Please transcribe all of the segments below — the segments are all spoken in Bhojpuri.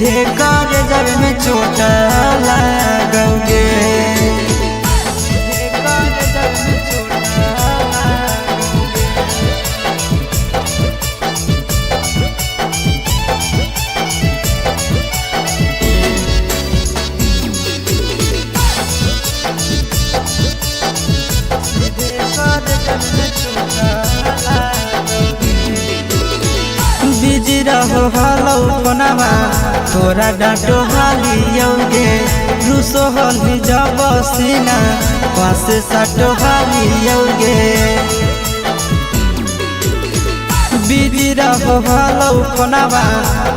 सीधे कर जब में चोट लगोगे। बिजी रहो हालो फोनवा तोरा डांटो हालियोगे। रूसो हली जब सीना पास सटो हालियोगे। बिजी रहो हालो फोनवा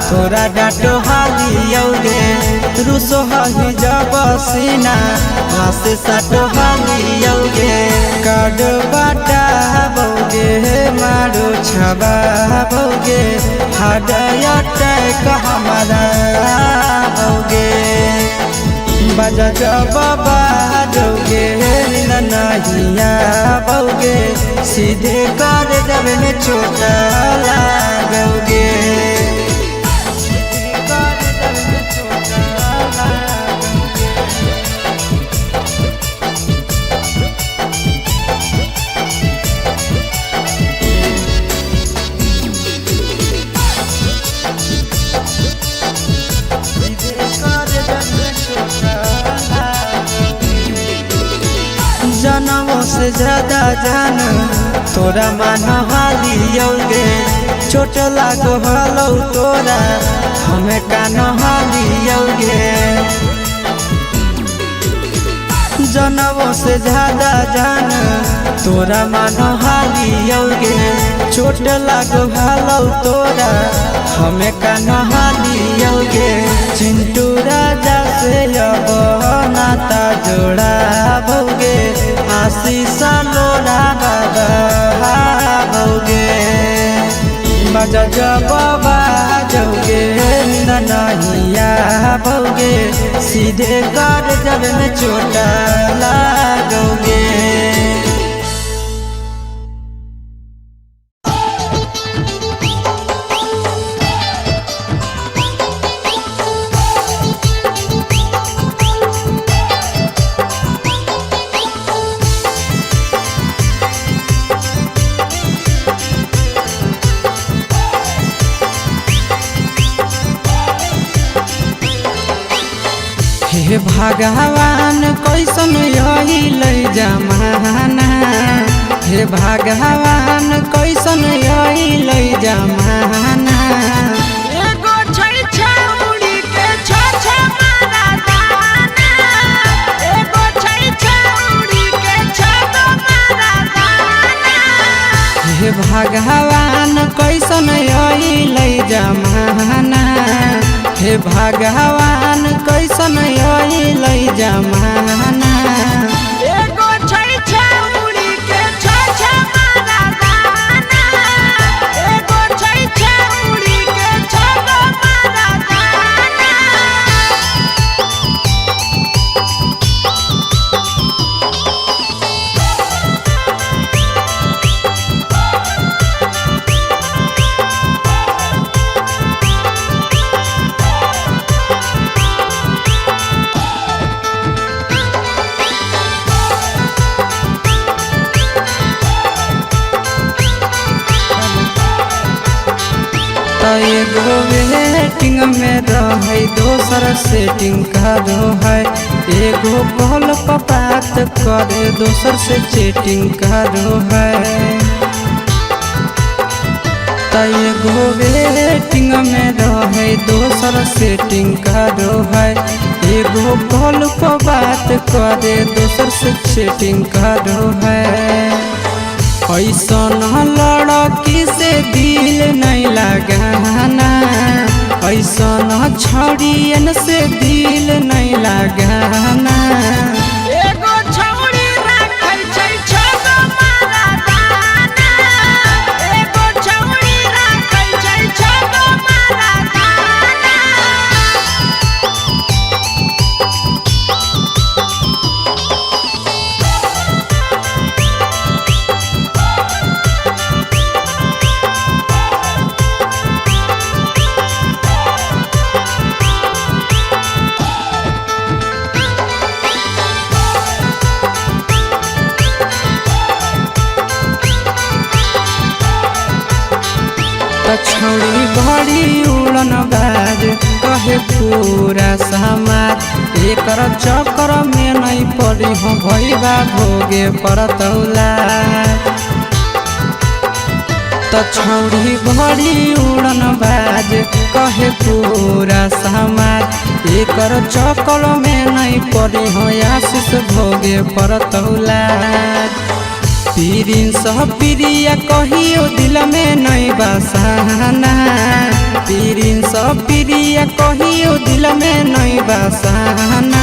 तोरा डांटो हालियोगे। रूसो हली जब सीना पास सटो हालियोगे। कार्ड बाटाबोगे मारो छबाबोगे। हार्ट अटैक हमारा होगे। बजा जब बाजोगे नहीं आओगे। सीधे कर जब में चोट लगोगे। जनमों से ज्यादा जान तोरा मान हालियोगे। चोट लागो हालो तोरा हमें कान हालियोगे। जनमों से ज्यादा जान तोरा मान हालियोगे। चोट लागो हालो तोरा हमें कान हालियोगे। चिंटू राजा से अब नाता जोड़ाबोगे। आशीष लोड़ा बाबाओगे। बजा जब बाजोगे नहीं आओगे। सीधे कर जब में चोट लगोगे। हे भगवान कैसन यही जमाना। हे भगवान कैसन यही जमाना। एगो छै छौरी के छ मारा दाना। एगो छै छौरी के छ मारा दाना। हे भगवान कैसन यही जमाना। हे भगवान कैसन यही जमाना। एगो छै छौरी के छ मारा दाना। एगो छै छौरी के छ मारा दाना। एगो वेटिंग में रहे दोसर सेटिंग करो है। एगो कॉल पर बात करे दोसर से चैटिंग करो है। एगो वेटिंग में रहे दोसर सेटिंग करो है। एगो कॉल पर बात करे दोसर से चैटिंग करो है। ऐसन लड़की से दिल नहीं लगाना। ऐसन छड़ियन से दिल नहीं लगाना। एगो छौरी राखै छै छ मारा दाना। एगो छौरी राखै छै छ मारा दाना। छौड़ी बड़ी उड़न बाज कहे पूरा समाज एकर चक्कर में नहीं पड़ी हो भैया भोगे परतौला। छौड़ी बड़ी उड़न बाज कहे पूरा समाज एकर चक्कर में नहीं पड़ी हो आशीष भोगे परतौला। पीरिन सह प्रिया कहियो दिल में नहीं बसाना पीरिन सह प्रिया कहियो दिल में नहीं बसाना।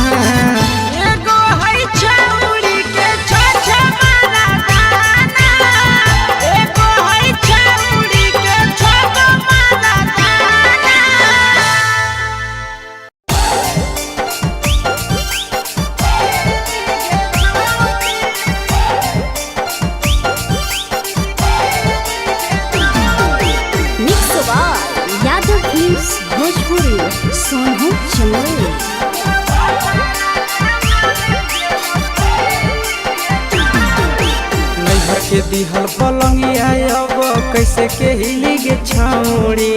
नैहर के दिहल पलंगिया अब कैसे के हिली गे छौड़ी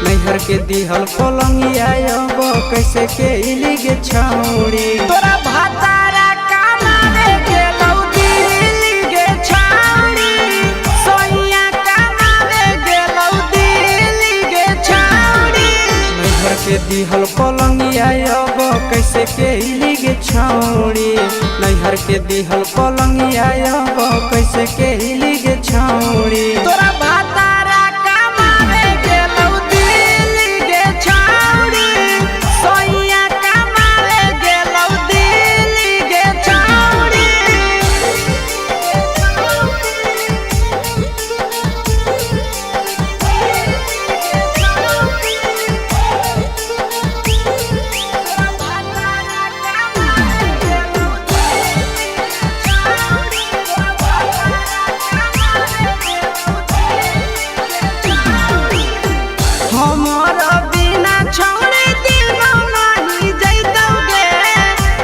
नैहर के दिहल पलंगिया अब कैसे के हिली गे छौड़ी। तोरा भातारा कमावे गेलौ दिल्ली गे छौड़ी सोइया कमावे गेलौ दिल्ली गे छौड़ी। नैहर के दिहल पलंगिया अब कैसे के हिली गे छौड़ी नैहर के दिहल पलंगिया अब कैसे के हिली गे छौड़ी। तोरा भातारा कमावे गेलौ दिल्ली गे छौड़ी सोइया कमावे गेलौ दिल्ली गे छौड़ी।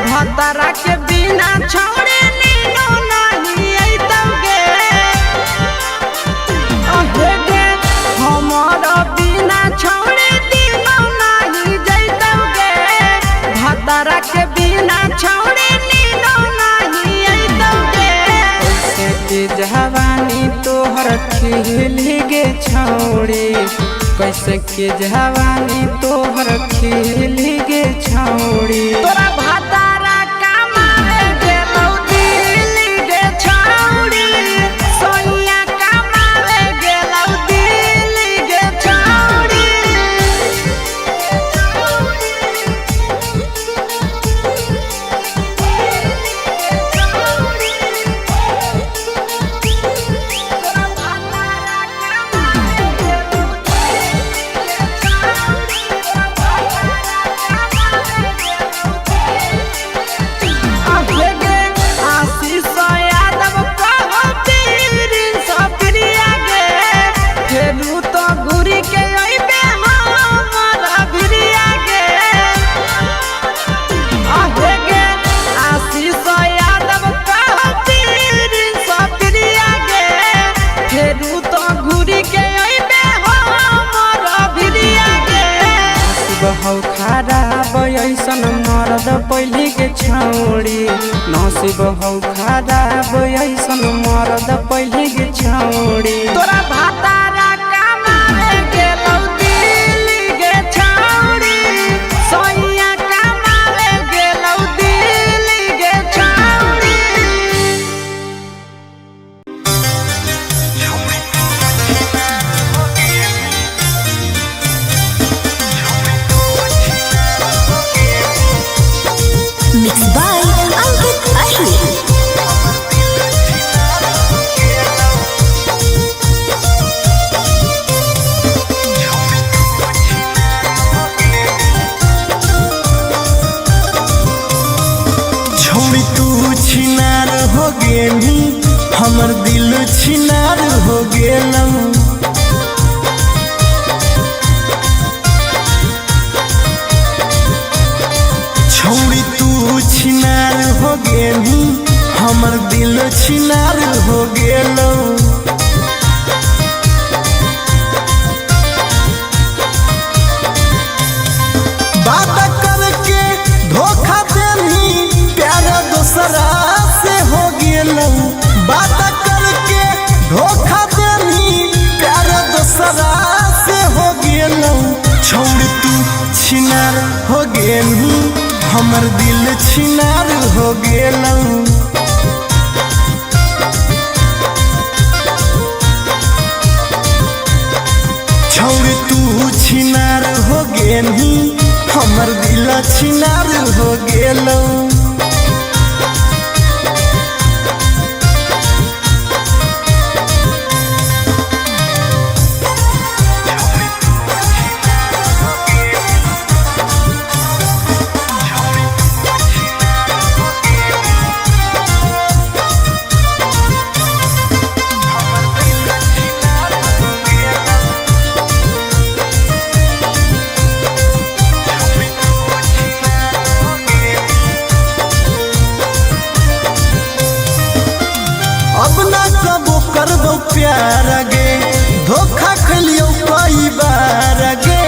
भतारा के बिना छौड़े नीनो नहीं अइतौगे अहे गे हमर बिना छौड़े दिनो नहीं जइतौगे भतारा के बिना छौड़े नीनो नहीं अइतौगे। कैसे के जवानी तोहर खिली गे छौड़ी कैसे के जवानी तोहर खिली गे छौड़ी। तोरा भातारा कमावे गेलौ दिल्ली गे छौड़ी सोइया कमावे गेलौ दिल्ली गे छौड़ी। हौ खराब ऐसन मरद पहली के छौड़ी नसीब हौ खराब ऐसन मरद पहली के छौड़ी। तोरा भातारा कमावे गेलौ दिल्ली गे छौड़ी सोइया कमावे गेलौ दिल्ली गे छौड़ी। Mixed by Ankit Ahir. छौड़ी तू छिनार हो गेली हमर दिल छिनार हो गेलौ। छौड़ी तू छिनार हो गेली हमर दिल छिनार हो गेलौ। छोड़ तू छिनार हो गेलू हमर दिल छिनार हो गेलू छोड़ तू छिनार हो गेलू हमर दिल छिनार हो गेलू अब ना कबो करबो प्यार गे धोखा खलियो कई बार गे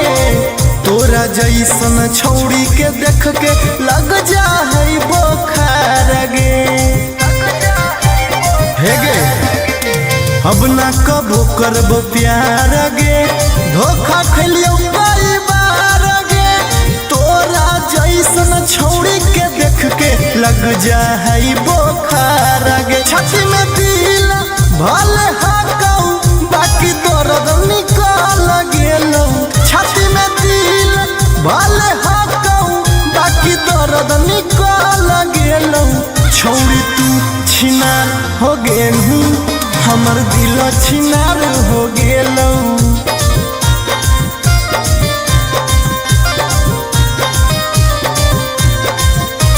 तोरा जैसन छौड़ी के देख के लग जा है बोखार गे हे गे अब ना कबो करबो प्यार गे धोखा खलियो कई बार गे तोरा जैसन छौड़ी के देख के लग जा है बोखार गे छाती में दिल भले हाकऊ बाकी दर्द निकाल गेलौ छाती में दिल भले हाकऊ बाकी दर्द निकाल गेलौ छौड़ी तू छिनार हो गेलू हमर दिल छिनार हो गेलौ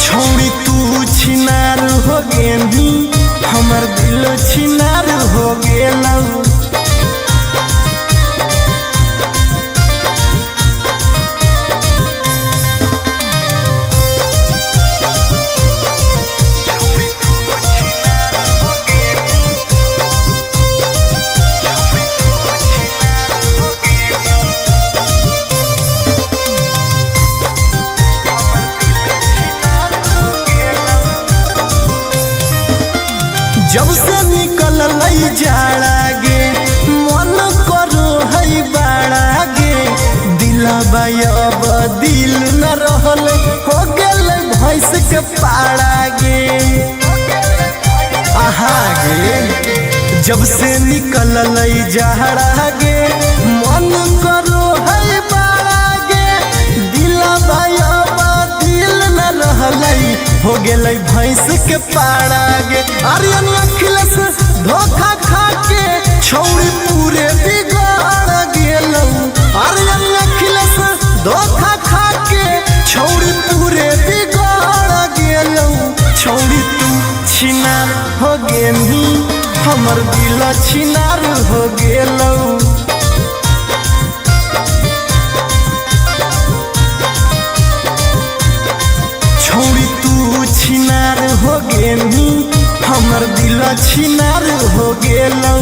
छौड़ी तू छिनार हो गेलू हमर दिल छिनार हो गेलौ जब से निकल लई जाड़ा गे मन करो है बाड़ा गे दिलबा अब दिल न रहल हो गेल भैंस के पाड़ा गे आहा गे जब से निकल लई जाड़ा गे मन करो है बाड़ा गे दिलबा अब दिल न रहल हो गेलै भैंस के पाड़ा गे आर्यन अखिलेश धोखा खा के छौड़ी पूरे बिगाड़ गेलौ आर्यन अखिलेश धोखा खा के छौड़ी पूरे बिगाड़ गेलौ छौड़ी तू छिनार हो गेलू हमर दिल छिनार हो गेलौ छौड़ी तू छिनार हो गेलू हमर दिल छिनार हो गेलौ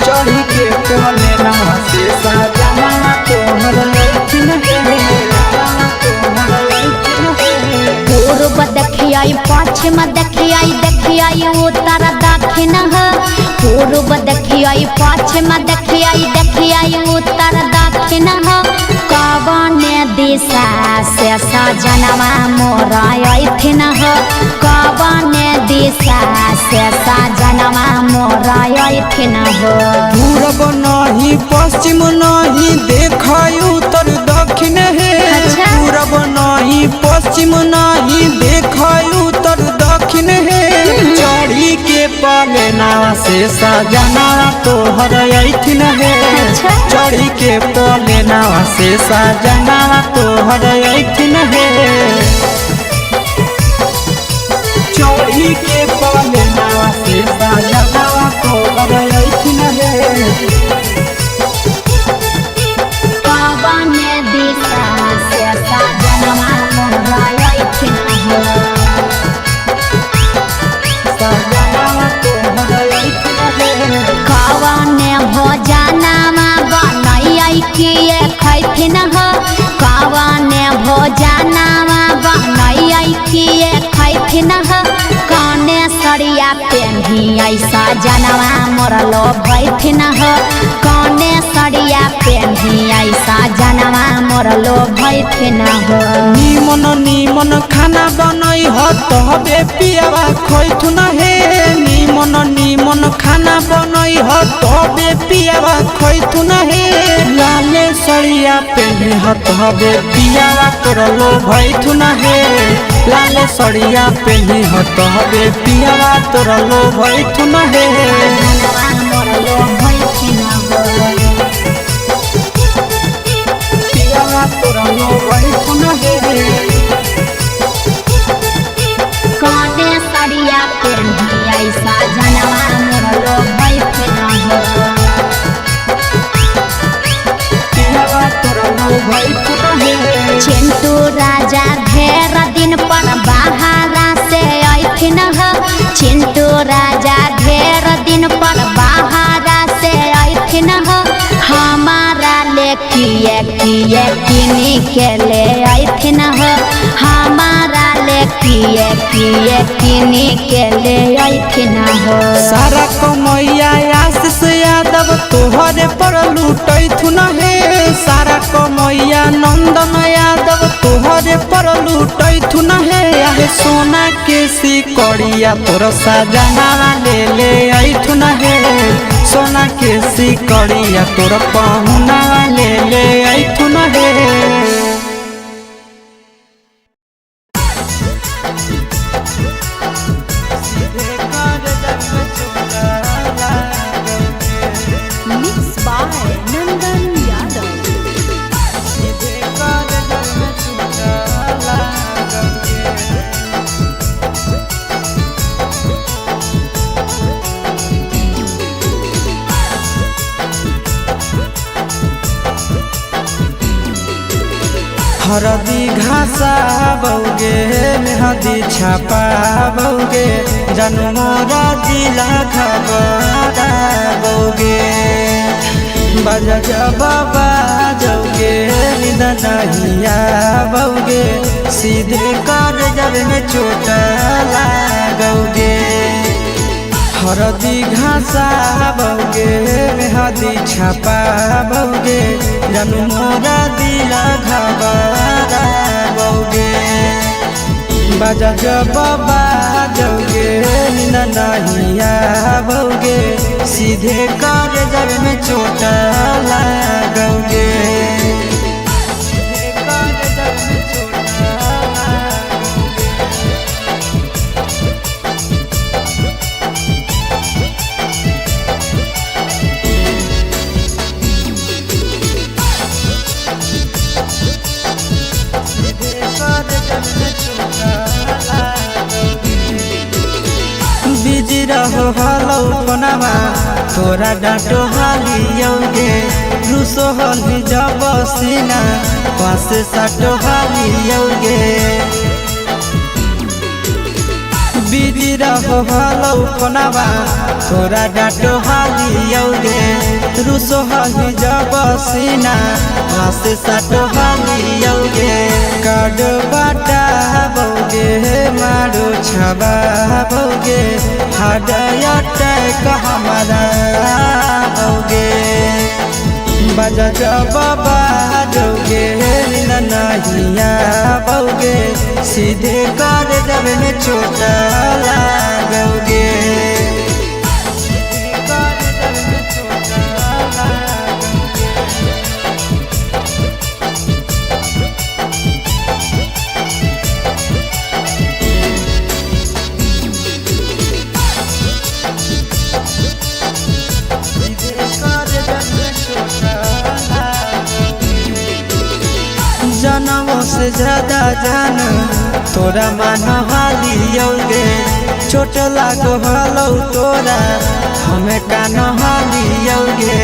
चढ़ी के कोले नवा से साजना तोहर लैठिन पूर्व देखियाई पश्चिम देखियाई उत्तर दक्षिण पूर्व देखियाई पश्चिम देखियाई उत्तर दक्षिण कवन दिशा से सजनवा मोरा अइथिन कवन दिशा से सजनवा मोरा अइथिन पूरब नहीं पश्चिम नहीं देखाई उत्तर दक्षिण है पूरब नहीं पश्चिम नहीं देखाई उत्तर दक्षिण है चढ़ी के पलेना से सजना तोहर अइथिन है चढ़ी के पलेना से सजना तोहर अइथिन है चढ़ी के पलेना से सजना तोहर अइथिन है कवन दिशा से सजनवा मोरा अइथिन सजना तोहर पेन्ही ऐसा जनवा मोरलो भैथिन हो कौने सड़िया पेन्ही ऐसा जनवा मोरलो भैथिन हो। निमन निमन खाना बनई हो तबे पियावा खैथुन हे निमन निमन खाना बनई हो तबे पियावा खैथुन हे लाले सड़िया पेन्ही हो तबे पियावा तोरलो भैथुन हे लाले सड़िया पेन्ही हो तबे पियावा तोरलो भैथुन हे जनवा मोरलो भैथिन हो पियावा तोरलो भैथुन हे कौने सड़िया पेन्ही ऐसा जनवा मोरलो भैथिन हो। पियावा तोरलो भैथुन हे चिंटू राजा ढेर दिन पर बाहरा से अइथिन हो चिंटू राजा ढेर दिन पर बाहरा से अइथिन हो हमारा ले किए किए किनी के ले अइथिन हो हमारा ले किए किए किनी के ले अइथिन हो। सारा कमैया आशीष यादव तोहरे पर लूटैथुन हे सारा कमैया नंदन यादव तोहरे पर लूटैथुन हे आहे सोना के सिकड़िया तोर सजना ले अइथुन हे सोना के सिकड़िया तोर पहुना ले अइथुन हे Mixed by Nandan Yadav. हरदी घासा बौगे मेहदी छापा बौगे जनमोरा जिला खबरा बौगे बजा बाबा जौगे निदनहिया बौगे सीधे कर जब में चोट लागोगे हरदी घासा बौगे मेहदी छापा बौगे जनमोरा दिला घबरा बौगे बजा बाबा जौगे नहिया बौगे सीधे कर जब में चोट लागोगे बिजी रहो हलो कोनामा तोरा डांटो हालियोगे रूसो हली जब सीना पास साटो हालियोगे बिजी रहो हलो कोनामा तोरा डांटो हालियोगे रूसो हली जब सीना पास साटो हालियोगे काड बाटा बौगे मारो छबा बौगे हाडया टैक हमारा बौगे बजा बाबा जौगे नहिया बौगे सीधे कर जब में चोट लागोगे जनमों से ज्यादा जान तोरा मान हालियोगे चोट लागो हलो तोरा हमें कान हालियोगे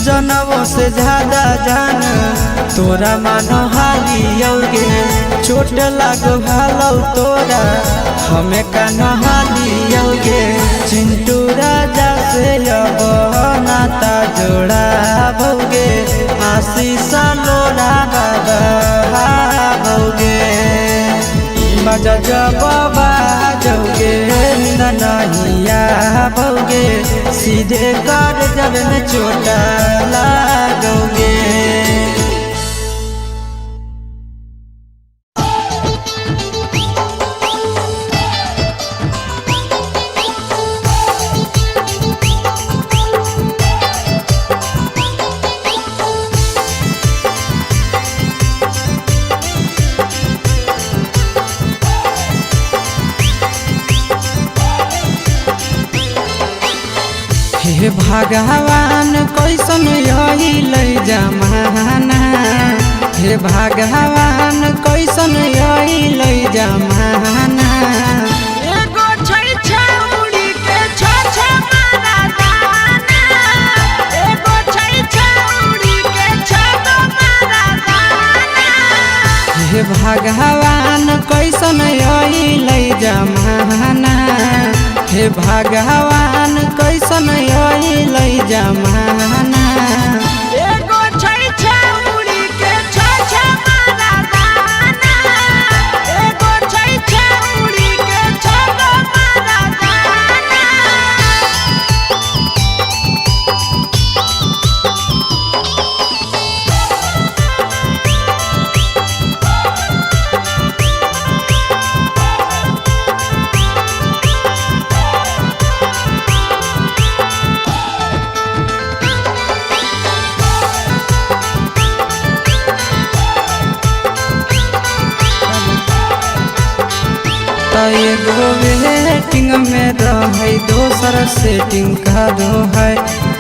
जनमों से ज्यादा जान तोरा मान हालियोगे चोट लागो हलो तोरा हमें कान हालियोगे चिंटू राजा से अब नाता जोड़ा भोगे आशीष लोड़ा बाबा भोगे बाजा जब बाजोगे नींद नहीं आओगे, सीधे कर जब में चोट लागोगे। हे भगवान कैसन यही लै जमाना, हे भगवान कैसन यही लै जमाना। एगो छै छौड़ी के छ मारा दाना, एगो छै छौड़ी के छ मारा दाना। हे भगवान कैसन यही लै जमाना, हे भगवान कैसन यही लै जमाना। एगो छै छौड़ी के छ मारा दाना, एगो छै छौड़ी के छ मारा दाना। एगो वेटिंग में रहे दोसर सेटिंग करो है,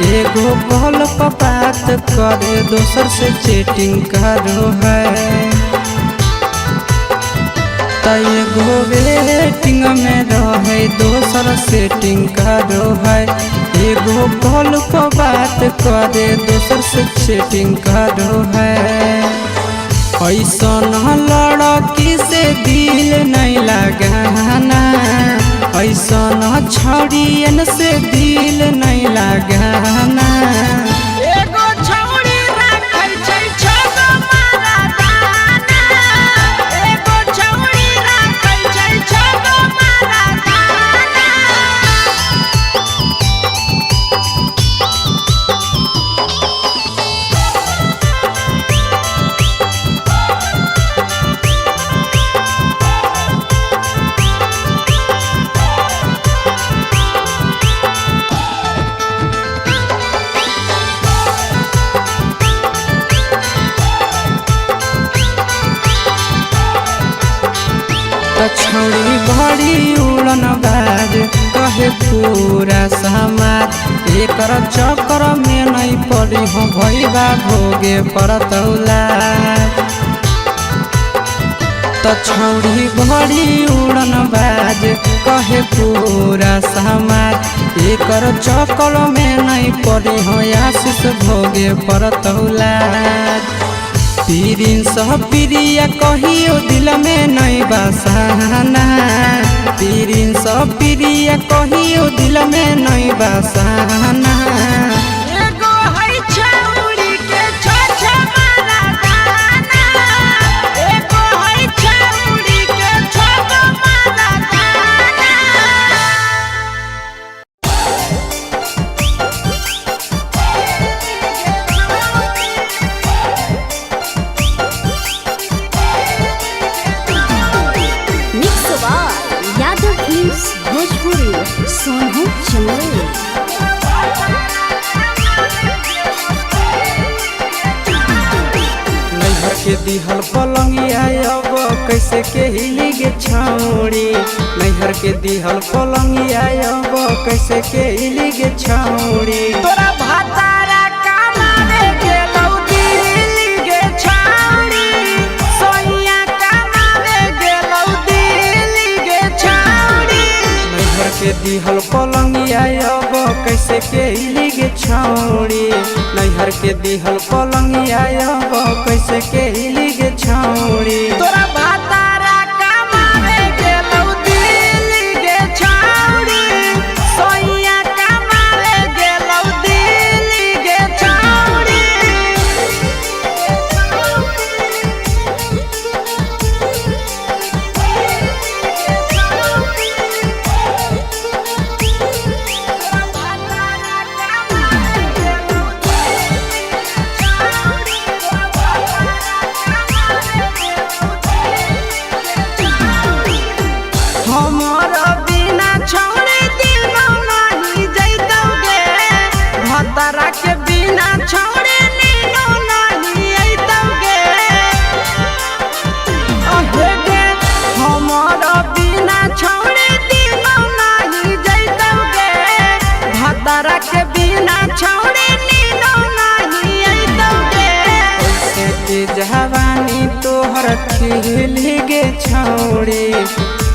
एगो कॉल पर बात करे दोसर से चैटिंग करो है। एगो वेटिंग में रहे दोसर सेटिंग करो है, एगो कॉल पर बात करे दोसर से चैटिंग करो है। ऐसन लड़की से दिल नहीं लगाना, ऐसन छड़ियन से दिल नहीं लगाना। एगो छौड़ी राखै छै छ मारा दाना, एगो छौड़ी राखै छै छ मारा दाना। छौड़ी बड़ी उड़न बाज कहे पूरा समाज, एकर चक्कर में नहीं पड़ी हो भैया भोगे पड़तौला। छौड़ी बड़ी उड़न बाज कहे पूरा समाज, एकर चक्कर में नहीं पड़ी हो आशीष भोगे पड़तौला। पीरिन सह प्रिया कहियो दिल में नहीं बसाना, पीरिन सह प्रिया कहियो दिल में नहीं बसाना। एगो है छौड़ी के छ मारा दाना, एगो है छौड़ी के छ मारा दाना। यादव फिल्म्स भोजपुरी सोनू चंदेल। नैहर के दिहल पलंगिया अब कैसे के हिली गे छौड़ी, नैहर के दिहल पलंगिया अब कैसे के हिली गे छौड़ी। तोरा भातारा कमावे गेलौ दिल्ली गे छौड़ी, सोइया कमावे गेलौ दिल्ली गे छौड़ी। नैहर के दिहल पलंगिया अब कैसे के हिली गे छौड़ी, नैहर के दिहल पलंगिया अब कैसे के हिली गे छौड़ी। तोरा भातारा कमावे गेलौ दिल्ली गे छौड़ी, सोइया कमावे गेलौ दिल्ली गे छौड़ी।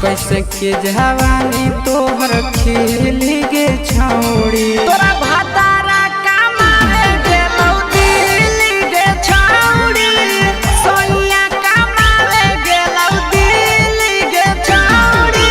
कैसे के जवानी तोहर खिली गे छौड़ी तोरा भातारा कमावे गेलौ दिल्ली गे छौड़ी सोनिया कमावे गेलौ दिल्ली गे छौड़ी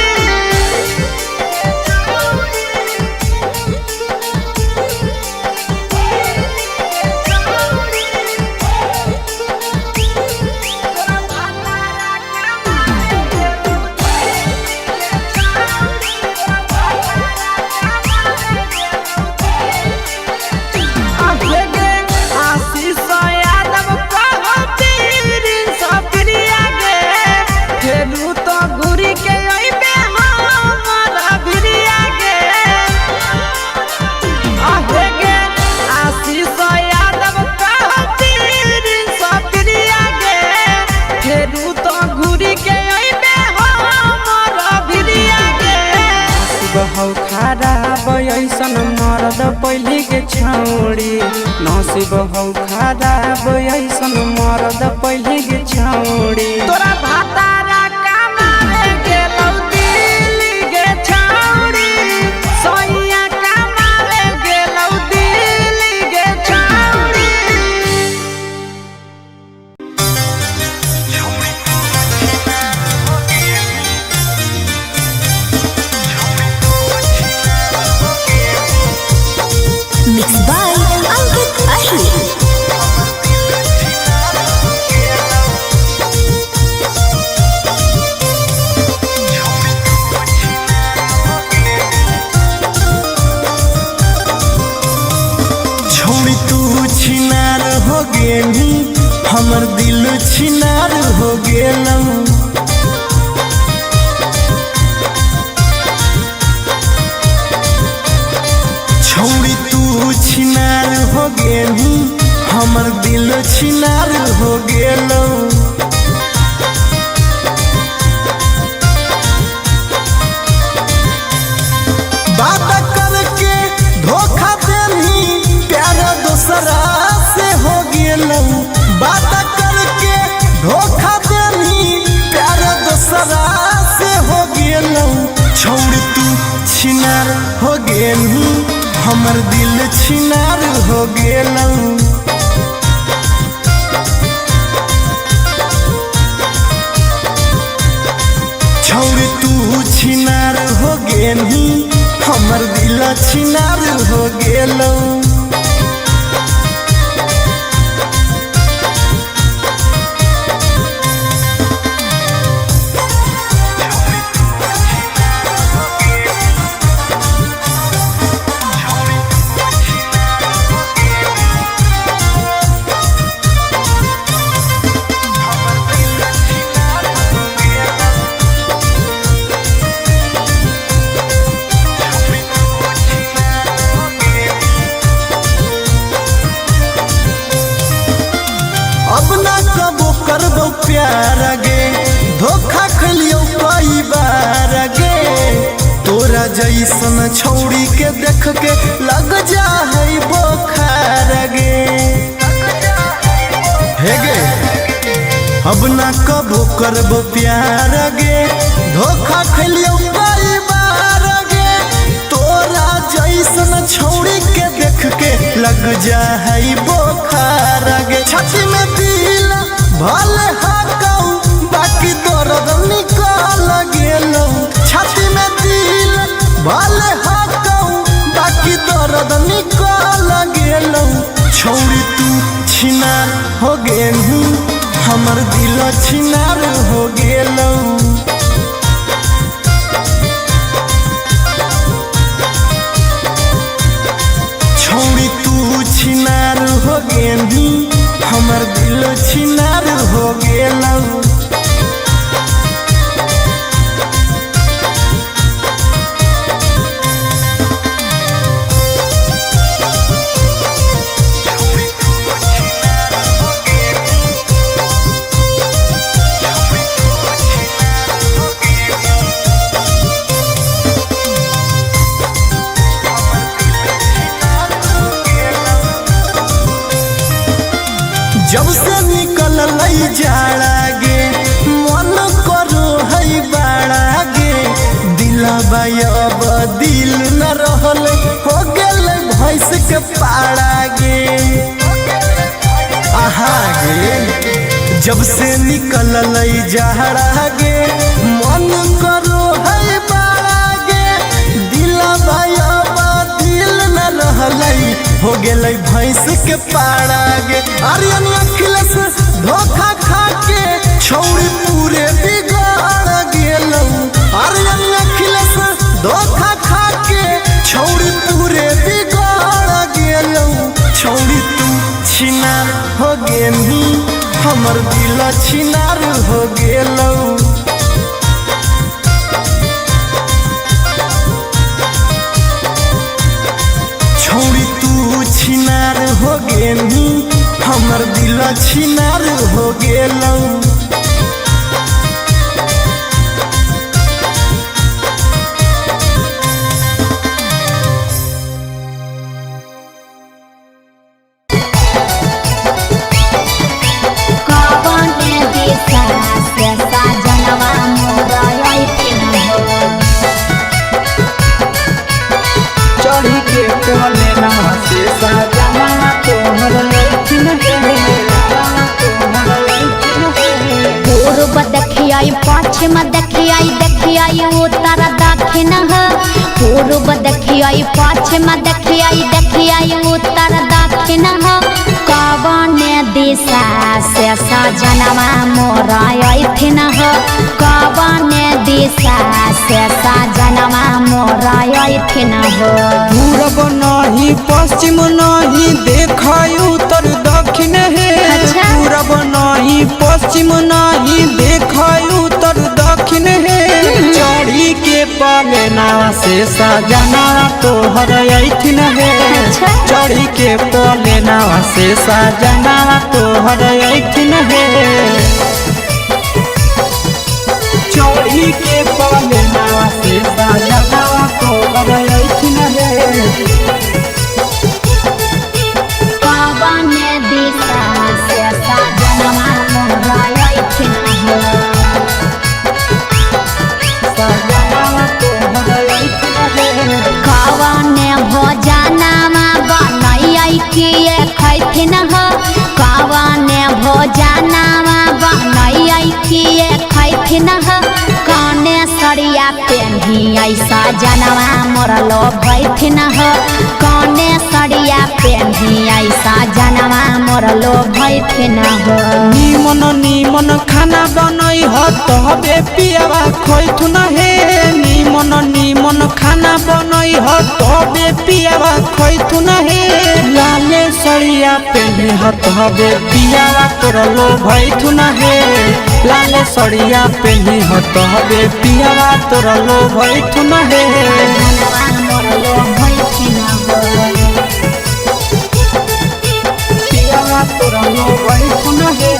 हौ खराब ऐसन मरद पहले के छौड़ी नसीब हौ खराब ऐसन मरद पहले के छौड़ी तोरा भातारा कमावे गेलौ दिल्ली गे छौड़ी सोनिया कमावे गेलौ दिल्ली गे छौड़ी Mixed by Ankit Ahir. छोड़ी तू छिनार हो गेली हमर दिल छिनार हो गेलौ छोड़ी तू छिनार हो गेली हमर दिल छिनार हो गेलौ बात करके धोखा देनी प्यार दूसरा से हो गेलौ बात करके धोखा देनी प्यार दूसरा से हो गेलौ छोड़ तू छिनार हो गेली हमर दिल छिनार हो गेलौ छोड़ तू छिनार हो गेली हमर दिल छिनार हो गेलौ अब ना कबो करबो प्यार गे धोखा खलियो कई बार गे तोरा जैसन छौड़ी के देख के लग जा है बोखार गे हे गे अब ना कबो करबो प्यार गे धोखा खलियो कई बार गे तोरा जैसन छौड़ी के देख के लग जा है बोखार गे छाती में दिल भले हाकौ बाकी दर्द निकल गेलौ छाती में दिल भले हाकौ बाकी दर्द निकल गेलौ छौड़ी तू छिनार हो गेलू हमर दिल छिनार हो गेलौ छोड़ी तू छिनार हो गेली हमर दिल छिनार हो गेलौ जब से निकल जाड़ा गे मन करो है बाड़ा गे अब दिल न रहल हो गेल भैंस के पाड़ा गे आहा गे जब से निकल जहरा गे मन करो है बाड़ा गे दिलवा अब दिल न रहल हो गेल भैंस के पाड़ा गे अरियन अखिलेश धोखा खा के छौड़ी पूरे बिगाड़ गेलौ अरियन अखिलेश धोखा खा के छौड़ी पूरे बिगाड़ गेलौ छौड़ी तू छिनार हो गेनी हमर दिल छिनार हो गेलौ छौड़ी तू छिनार हो गेनी हमर दिल छिनार हो गेलौ चढ़ी के कोले नवा से सजना तोहर लैथिन पूर्व देखियाई पश्चिम देखियाई उत्तर दक्षिण पूर्व देखियाई पश्चिम देखियाई उत्तर दक्षिण कवन दिशा से सजनवा मोर अइथिन कवन दिशा से सजनवा मोर अइथिन पूरब नहीं पश्चिम नहीं देखाई उत्तर दक्षिण है पूरब नहीं पश्चिम नहीं देखाई उत्तर दक्षिण है चढ़ी के पाले नावा से सजना तोहर अइथिन है चढ़ी के पाले नावा से सजना तोहर अइथिन है चढ़ी के पाले नावा से सजना तोहर अइथिन है कवन दिशा से सजनवा मोर अइथिन कवन भोजनमा बनैयै किए खैथिन कवन भोजनमा बनैयै किए खैथिन कने सरिया पेन्हियै सजनवा मोर लोभैथिन कने सरिया पेन्हियै सजनवा मोर लोभैथिन निमन निमन खाना बनई ह तबे पियावा खैथुन हे निमन निमन खाना बनई ह तबे पियावा खैथुन हे लाले सड़िया पेन्हे ह तबे पियावा तोर लोभैथुन हे लाले सड़िया पेन्हे ह तबे पियावा तोर लोभैथुन हे मोर लोभैथिन पियावा तोर लोभैथुन हे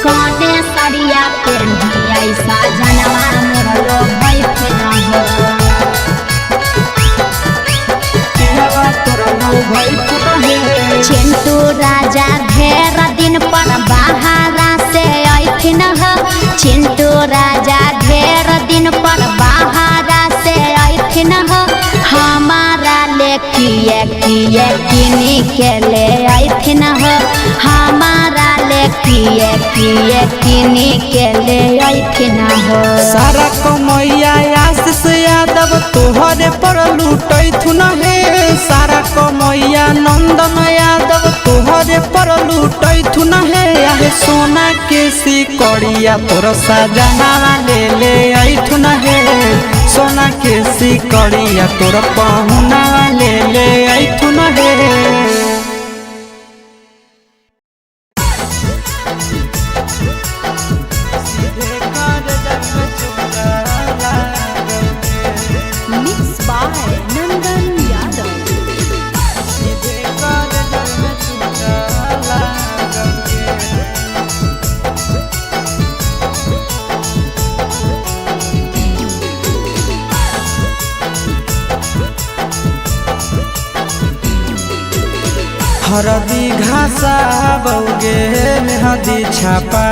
कने सरिया पेन्हियै सजनवा मोर लोभैथिन पियावा तोर लोभैथुन हे चिंटू राजा ढेर दिन पर बाहरा से अइथिन चिंटू राजा ढेर दिन पर बाहरा से अइथिन हमारा ले किए किए किनी के ले अइथिन हमारा ले किए किए किनी के ले अइथिन सारा कमैया आशीष यादव तोहरे पर लूटैथुन हे सारा कमैया नंदन यादव तोहरे पर लूटैथुन हे आहे सोना के सिकड़िया तोर सजना ले अइथुन हे सोना के सिकड़िया तोर पहुना ले अइथुन हे Mixed by Nandan Yadav. हरदी घासा बौगे मेहदी छापा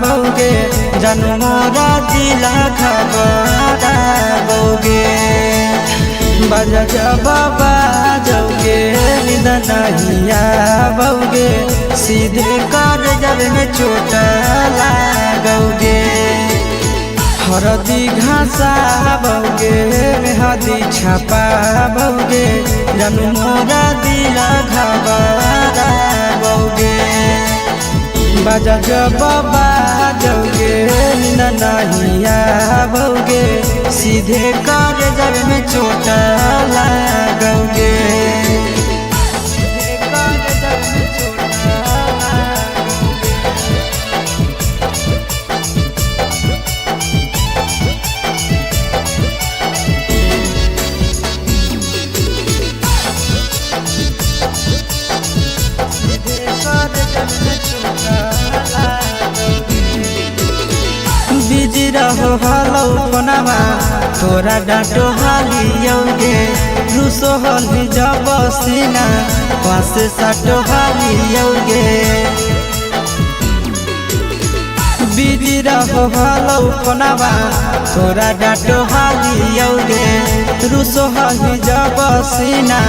बौगे जनमोरा दिला खबरा बौगे बजा बाबा जौगे निद नहिया बौगे सीधे कर जब में चोट लागोगे हरदी घासा बौगे मेहदी छापा बौगे जनमोरा दिला घबरा बौगे बजा बाबा जौगे निद नहिया बौगे सीधे कर जब में चोट लागोगे बिजी रहो हलो कोनामा तोरा डांटो हालियोगे रूसो हली जब सीना पास साटो हालियोगे बिजी रहो हलो कोनामा तोरा डांटो हालियोगे रूसो हली जब सीना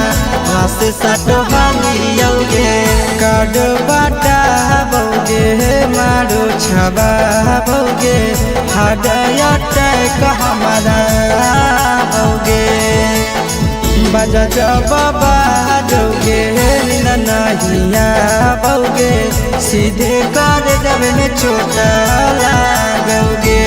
पास साटो हालियोगे काड बाटा बौगे मारो छबा बौगे हृदय टैक हमारा बौगे बजा बाबा जौगे नहिया बौगे सीधे कर जब में चोट लागोगे